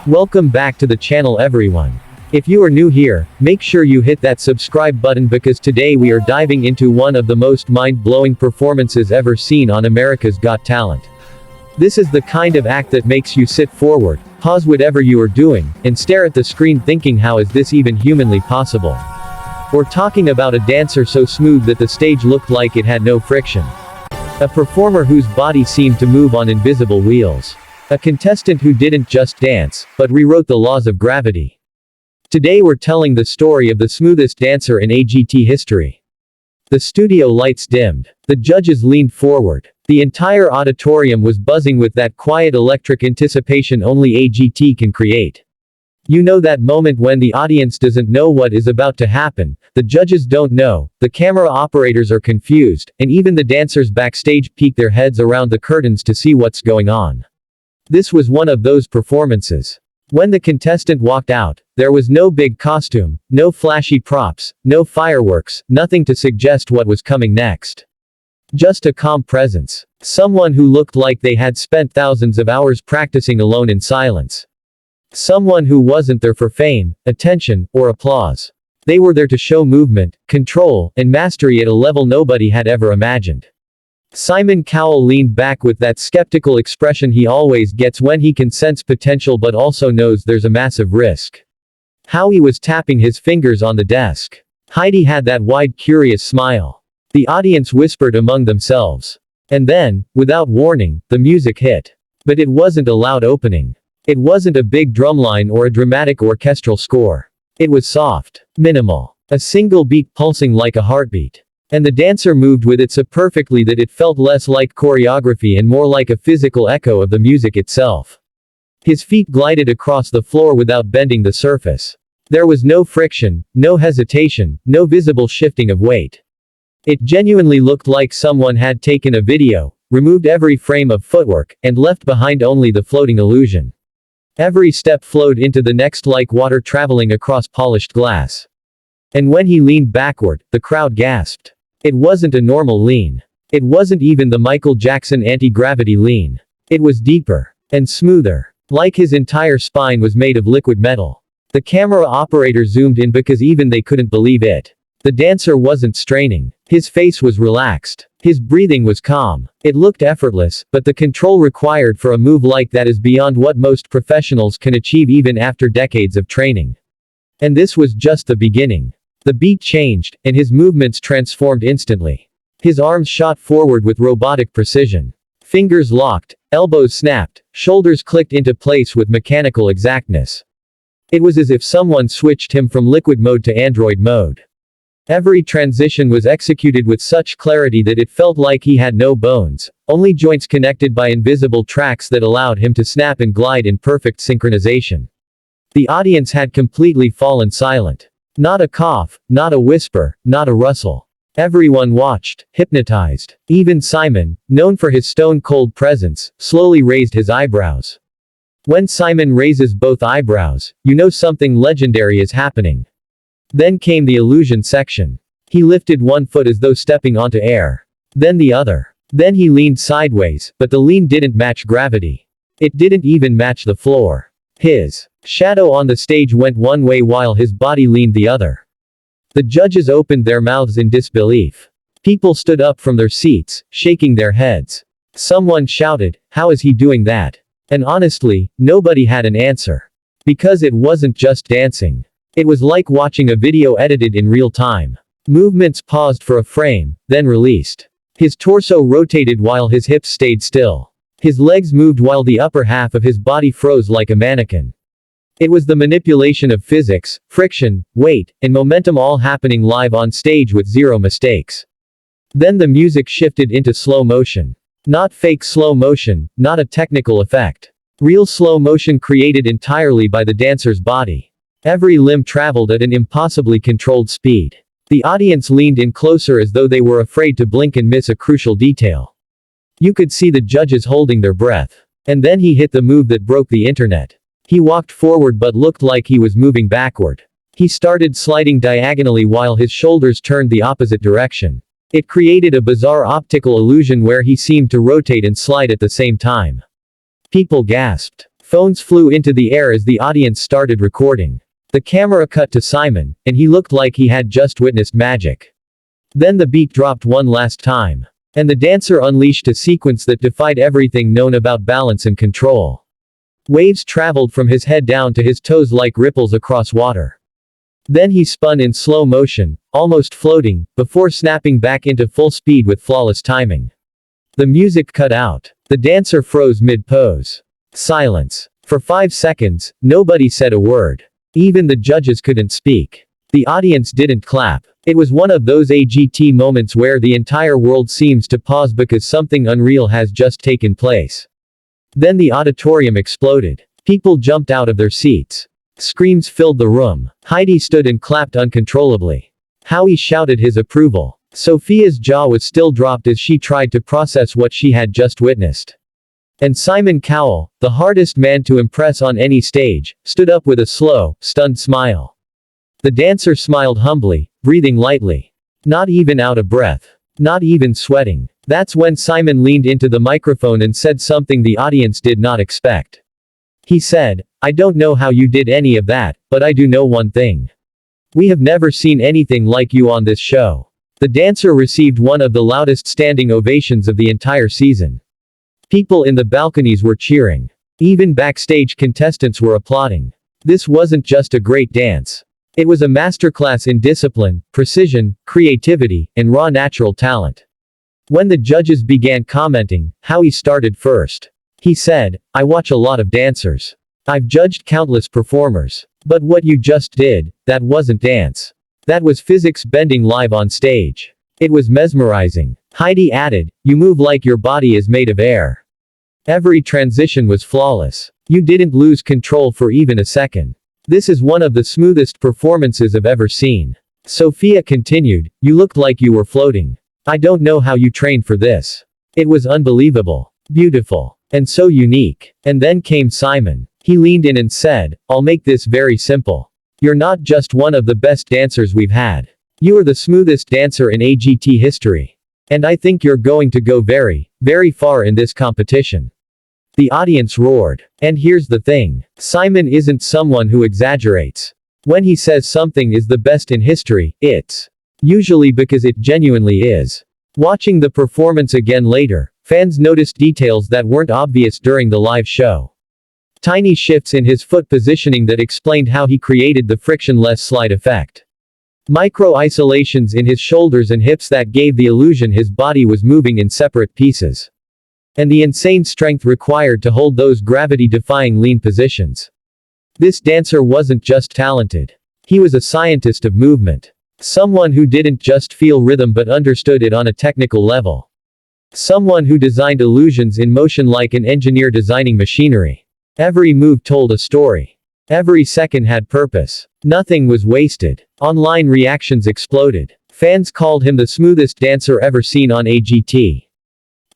Welcome back to the channel everyone. If you are new here, make sure you hit that subscribe button because today we are diving into one of the most mind-blowing performances ever seen on America's Got Talent. This is the kind of act that makes you sit forward, pause whatever you are doing, and stare at the screen thinking how is this even humanly possible. We're talking about a dancer so smooth that the stage looked like it had no friction. A performer whose body seemed to move on invisible wheels. A contestant who didn't just dance, but rewrote the laws of gravity. Today we're telling the story of the smoothest dancer in AGT history. The studio lights dimmed. The judges leaned forward. The entire auditorium was buzzing with that quiet electric anticipation only AGT can create. You know that moment when the audience doesn't know what is about to happen, the judges don't know, the camera operators are confused, and even the dancers backstage peek their heads around the curtains to see what's going on. This was one of those performances. When the contestant walked out, there was no big costume, no flashy props, no fireworks, nothing to suggest what was coming next. Just a calm presence. Someone who looked like they had spent thousands of hours practicing alone in silence. Someone who wasn't there for fame, attention, or applause. They were there to show movement, control, and mastery at a level nobody had ever imagined. Simon Cowell leaned back with that skeptical expression he always gets when he can sense potential but also knows there's a massive risk. Howie was tapping his fingers on the desk. Heidi had that wide curious smile. The audience whispered among themselves. And then, without warning, the music hit. But it wasn't a loud opening. It wasn't a big drumline or a dramatic orchestral score. It was soft, minimal, a single beat pulsing like a heartbeat. And the dancer moved with it so perfectly that it felt less like choreography and more like a physical echo of the music itself. His feet glided across the floor without bending the surface. There was no friction, no hesitation, no visible shifting of weight. It genuinely looked like someone had taken a video, removed every frame of footwork, and left behind only the floating illusion. Every step flowed into the next like water traveling across polished glass. And when he leaned backward, the crowd gasped. It wasn't a normal lean. It wasn't even the Michael Jackson anti-gravity lean. It was deeper. And smoother. Like his entire spine was made of liquid metal. The camera operator zoomed in because even they couldn't believe it. The dancer wasn't straining. His face was relaxed. His breathing was calm. It looked effortless, but the control required for a move like that is beyond what most professionals can achieve even after decades of training. And this was just the beginning. The beat changed, and his movements transformed instantly. His arms shot forward with robotic precision. Fingers locked, elbows snapped, shoulders clicked into place with mechanical exactness. It was as if someone switched him from liquid mode to android mode. Every transition was executed with such clarity that it felt like he had no bones, only joints connected by invisible tracks that allowed him to snap and glide in perfect synchronization. The audience had completely fallen silent. Not a cough, not a whisper, not a rustle. Everyone watched, hypnotized. Even Simon, known for his stone-cold presence, slowly raised his eyebrows. When Simon raises both eyebrows, you know something legendary is happening. Then came the illusion section. He lifted one foot as though stepping onto air. Then the other. Then he leaned sideways, but the lean didn't match gravity. It didn't even match the floor. His shadow on the stage went one way while his body leaned the other. The judges opened their mouths in disbelief. People stood up from their seats, shaking their heads. Someone shouted, "How is he doing that?" And honestly, nobody had an answer. Because it wasn't just dancing. It was like watching a video edited in real time. Movements paused for a frame, then released. His torso rotated while his hips stayed still. His legs moved while the upper half of his body froze like a mannequin. It was the manipulation of physics, friction, weight, and momentum all happening live on stage with zero mistakes. Then the music shifted into slow motion. Not fake slow motion, not a technical effect. Real slow motion created entirely by the dancer's body. Every limb traveled at an impossibly controlled speed. The audience leaned in closer as though they were afraid to blink and miss a crucial detail. You could see the judges holding their breath. And then he hit the move that broke the internet. He walked forward but looked like he was moving backward. He started sliding diagonally while his shoulders turned the opposite direction. It created a bizarre optical illusion where he seemed to rotate and slide at the same time. People gasped. Phones flew into the air as the audience started recording. The camera cut to Simon, and he looked like he had just witnessed magic. Then the beat dropped one last time. And the dancer unleashed a sequence that defied everything known about balance and control. Waves traveled from his head down to his toes like ripples across water. Then he spun in slow motion, almost floating, before snapping back into full speed with flawless timing. The music cut out. The dancer froze mid-pose. Silence. For 5 seconds, nobody said a word. Even the judges couldn't speak. The audience didn't clap. It was one of those AGT moments where the entire world seems to pause because something unreal has just taken place. Then the auditorium exploded. People jumped out of their seats. Screams filled the room. Heidi stood and clapped uncontrollably. Howie shouted his approval. Sophia's jaw was still dropped as she tried to process what she had just witnessed. And Simon Cowell, the hardest man to impress on any stage, stood up with a slow, stunned smile. The dancer smiled humbly, breathing lightly. Not even out of breath. Not even sweating. That's when Simon leaned into the microphone and said something the audience did not expect. He said, "I don't know how you did any of that, but I do know one thing. We have never seen anything like you on this show." The dancer received one of the loudest standing ovations of the entire season. People in the balconies were cheering. Even backstage contestants were applauding. This wasn't just a great dance. It was a masterclass in discipline, precision, creativity, and raw natural talent. When the judges began commenting, Howie started first. He said, "I watch a lot of dancers. I've judged countless performers. But what you just did, that wasn't dance. That was physics bending live on stage. It was mesmerizing." Heidi added, "You move like your body is made of air. Every transition was flawless. You didn't lose control for even a second. This is one of the smoothest performances I've ever seen." Sophia continued, "You looked like you were floating. I don't know how you trained for this. It was unbelievable. Beautiful. And so unique." And then came Simon. He leaned in and said, "I'll make this very simple. You're not just one of the best dancers we've had. You are the smoothest dancer in AGT history. And I think you're going to go very, very far in this competition." The audience roared. And here's the thing. Simon isn't someone who exaggerates. When he says something is the best in history, it's usually because it genuinely is. Watching the performance again later, fans noticed details that weren't obvious during the live show. Tiny shifts in his foot positioning that explained how he created the frictionless slide effect. Micro-isolations in his shoulders and hips that gave the illusion his body was moving in separate pieces. And the insane strength required to hold those gravity-defying lean positions. This dancer wasn't just talented. He was a scientist of movement. Someone who didn't just feel rhythm but understood it on a technical level. Someone who designed illusions in motion like an engineer designing machinery. Every move told a story. Every second had purpose. Nothing was wasted. Online reactions exploded. Fans called him the smoothest dancer ever seen on AGT.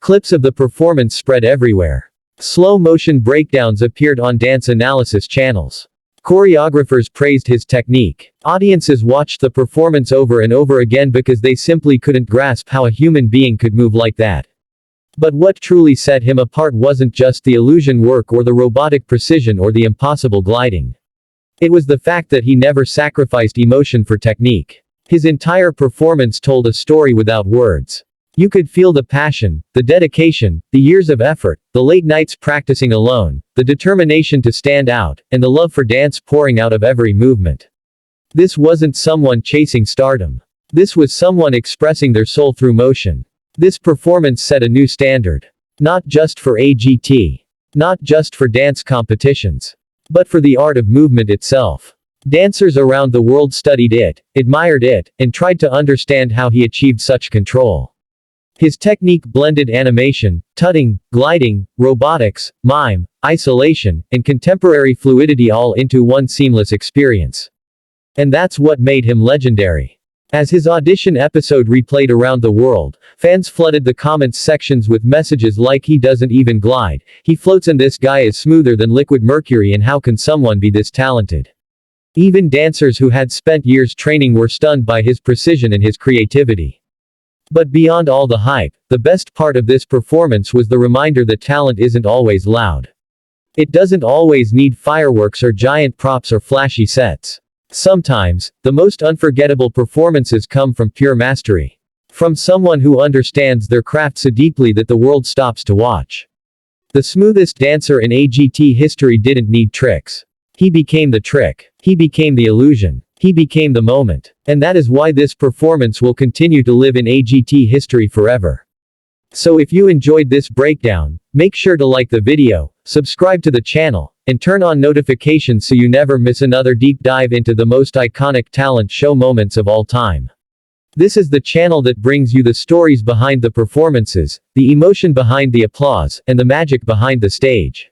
Clips of the performance spread everywhere. Slow-motion breakdowns appeared on dance analysis channels. Choreographers praised his technique. Audiences watched the performance over and over again because they simply couldn't grasp how a human being could move like that. But what truly set him apart wasn't just the illusion work or the robotic precision or the impossible gliding. It was the fact that he never sacrificed emotion for technique. His entire performance told a story without words. You could feel the passion, the dedication, the years of effort, the late nights practicing alone, the determination to stand out, and the love for dance pouring out of every movement. This wasn't someone chasing stardom. This was someone expressing their soul through motion. This performance set a new standard. Not just for AGT. Not just for dance competitions. But for the art of movement itself. Dancers around the world studied it, admired it, and tried to understand how he achieved such control. His technique blended animation, tutting, gliding, robotics, mime, isolation, and contemporary fluidity all into one seamless experience. And that's what made him legendary. As his audition episode replayed around the world, fans flooded the comments sections with messages like "He doesn't even glide, he floats and this guy is smoother than liquid mercury and how can someone be this talented?" Even dancers who had spent years training were stunned by his precision and his creativity. But beyond all the hype, the best part of this performance was the reminder that talent isn't always loud. It doesn't always need fireworks or giant props or flashy sets. Sometimes, the most unforgettable performances come from pure mastery. From someone who understands their craft so deeply that the world stops to watch. The smoothest dancer in AGT history didn't need tricks. He became the trick. He became the illusion. He became the moment. And that is why this performance will continue to live in AGT history forever. So if you enjoyed this breakdown, make sure to like the video, subscribe to the channel, and turn on notifications so you never miss another deep dive into the most iconic talent show moments of all time. This is the channel that brings you the stories behind the performances, the emotion behind the applause, and the magic behind the stage.